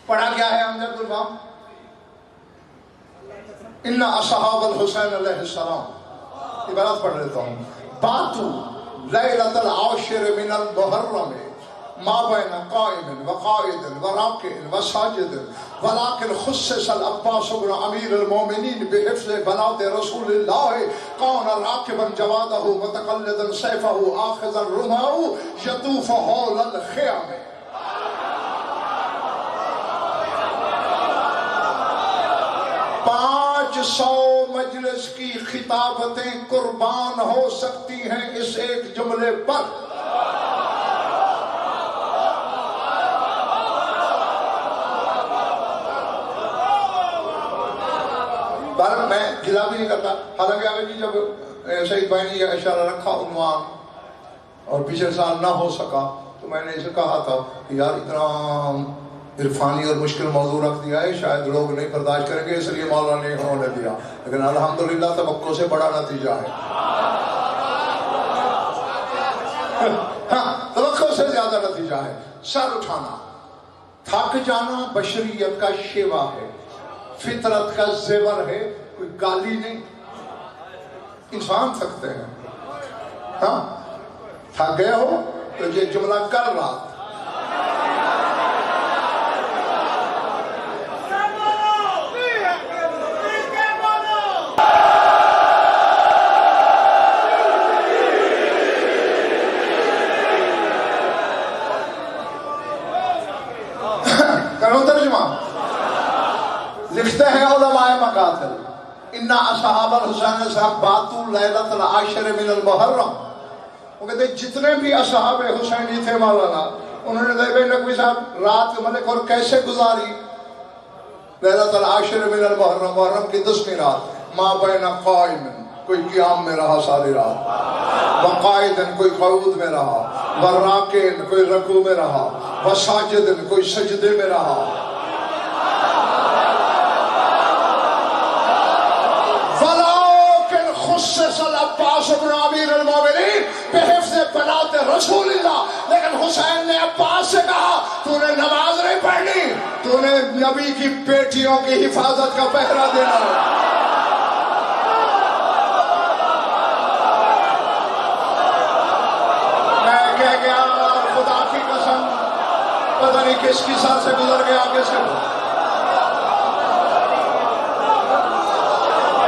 پڑھا کیا ہے امجد الباب؟ ان اصحاب الحسین علیہ السلام، عبارت پڑھ لیتا ہوں. باتو لیلۃ العاشر من المحرم ما بین قائم وقائد وراکع وساجد ولكن خصص العباس بن امیر المومنین بحفظ بنات رسول اللہ کون راکبا جوادہ متقلدا سیفہ آخذا رمحہ یطوف حول الخیام. 500 مجلس کی خطابتیں قربان ہو سکتی ہیں اس ایک جملے پر. بہرحال میں گلا بھی نہیں کرتا، حالانکہ آگے جی جب سعید بھائی نے اشارہ رکھا عنوان اور پچھلے سال نہ ہو سکا تو میں نے اسے کہا تھا کہ یار اتنا عرفانی اور مشکل موضوع رکھ دیا ہے، شاید لوگ نہیں برداشت کریں گے، اس لیے مولانا نے انہوں نے دیا، لیکن الحمدللہ توقع سے بڑا نتیجہ ہے. ہاں توقع سے زیادہ نتیجہ ہے. سر اٹھانا، تھک جانا بشریت کا شیوا ہے، فطرت کا زیور ہے، کوئی گالی نہیں. انسان تھکتے ہیں. ہاں تھک گئے ہو تو یہ جملہ کر رہا کرو ترجمہ. لکھتے ہیں علماء مقاتل ان اصحاب الحسین صاحب باتو لیلۃ العاشر من المحرم. وہ کہتے ہیں جتنے بھی اصحاب حسینی تھے مولانا، انہوں نے دیکھا نقوی صاحب رات ملک اور کیسے گزاری. لیلۃ العاشر من المحرم، محرم کی 10ویں رات. ما بین قائم، کوئی قیام میں رہا ساری رات، وقائدن کوئی قعود میں رہا، وراکعن کوئی رکوع میں رہا، وساجدن کوئی سجدے میں رہا. ولیکن خصص العباس بن امیر المومنین بحفظ بنات رسول اللہ. لیکن حسین نے عباس سے کہا تو نے نماز نہیں پڑھنی، تو نے نبی کی بیٹیوں کی حفاظت کا پہرا دینا ہے. خدا کی قسم پتہ نہیں کس کی ساتھ سے گزر گیا آگے سے.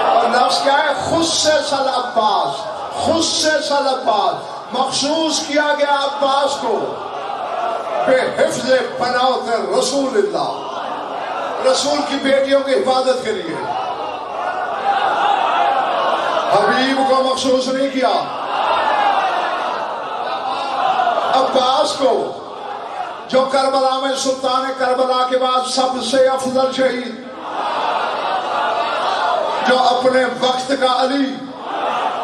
اور لفظ کیا ہے؟ خصص العباس. خصص العباس، مخصوص کیا گیا عباس کو بحفظ بنات رسول اللہ، رسول کی بیٹیوں کی حفاظت کے لیے. حبیب کو مخصوص نہیں کیا، عباس کو جو کربلا میں سلطان کربلا کے بعد سب سے افضل شہید، جو اپنے وقت کا علی،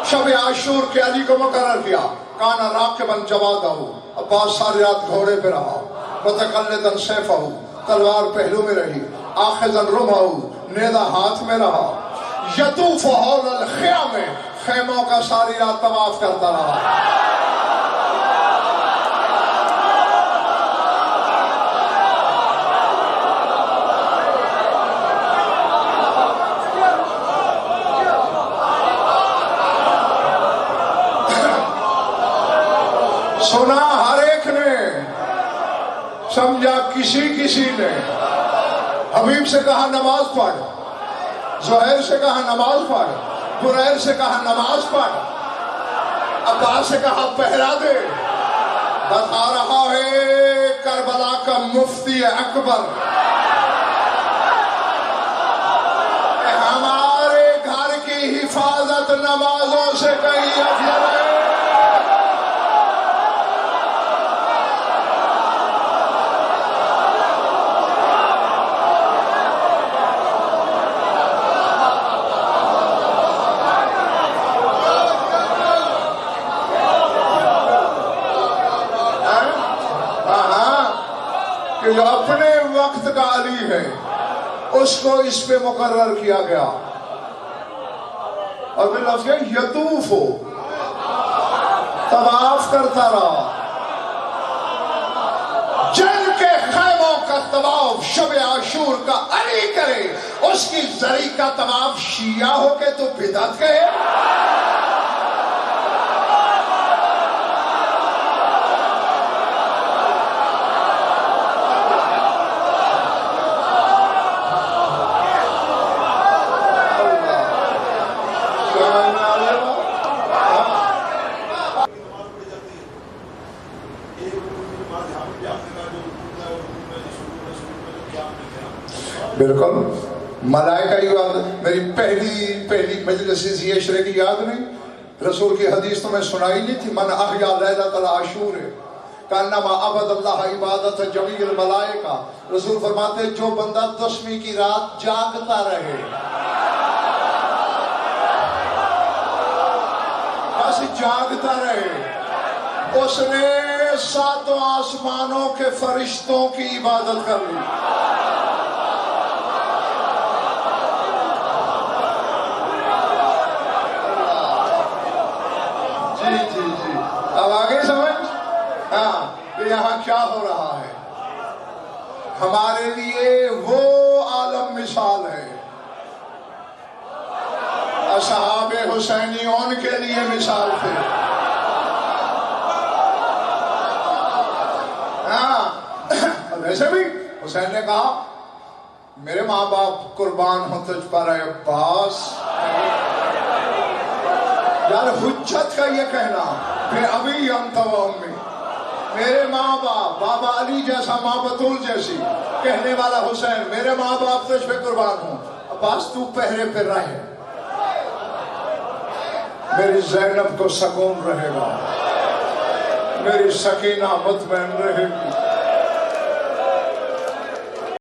شب عاشور کے علی کو مقرر کیا. کانا راکبا جوادہ، عباس ساری رات گھوڑے پہ رہا، متقلدا سیفہ، تلوار پہلو میں رہی، آخذا رمحہ، نیزہ ہاتھ میں رہا، یطوف حول الخیام، خیموں کا ساری رات طواف کرتا رہا. سنا ہر ایک نے، سمجھا کسی نے. حبیب سے کہا نماز پڑھ، زہیر سے کہا نماز پڑھ، بریر سے کہا نماز پڑھ، عباس سے کہا پہرا دے. بتا رہا ہے کربلا کا مفتی اکبر ہمارے گھر کی حفاظت نمازوں سے کہیں افضل ہے. جو اپنے وقت کا علی ہے اس کو اس پہ مقرر کیا گیا. اور پھر لفظ ہے یطوف، طواف کرتا رہا. جن کے خیموں کا طواف شب عاشور کا علی کرے، اس کی زری کا طواف شیعہ ہو کے تو بدعت کہے۔ بالکل ملائکہ یاد، میری پہلی مجلس یہ عشرے کی یاد نہیں؟ رسول کی حدیث تمہیں سنائی نہیں تھی؟ من احیا لیلۃ العاشور کانما عبد اللہ عبادت جمیع الملائکہ۔ رسول فرماتے جو بندہ 10ویں کی رات جاگتا رہے، بس جاگتا رہے، اس نے 7 آسمانوں کے فرشتوں کی عبادت کر لی۔ اب آگے سمجھ؟ ہاں کہ یہاں کیا ہو رہا ہے؟ ہمارے لیے وہ عالم مثال ہے، اصحاب حسینی ان کے لیے مثال تھے۔ ہاں ویسے بھی حسین نے کہا میرے ماں باپ قربان ہوں تجھ پر اے عباس۔ یار حجت کا یہ کہنا کہ ابھی انت و امی، میرے ماں باپ، بابا علی جیسا، ماں بطول جیسی، کہنے والا حسین میرے ماں باپ تجھ پہ قربان ہوں، عباس تو پہرے پہ رہے، میری زینب کو سکون رہے گا، میری سکینہ مطمئن رہے گی۔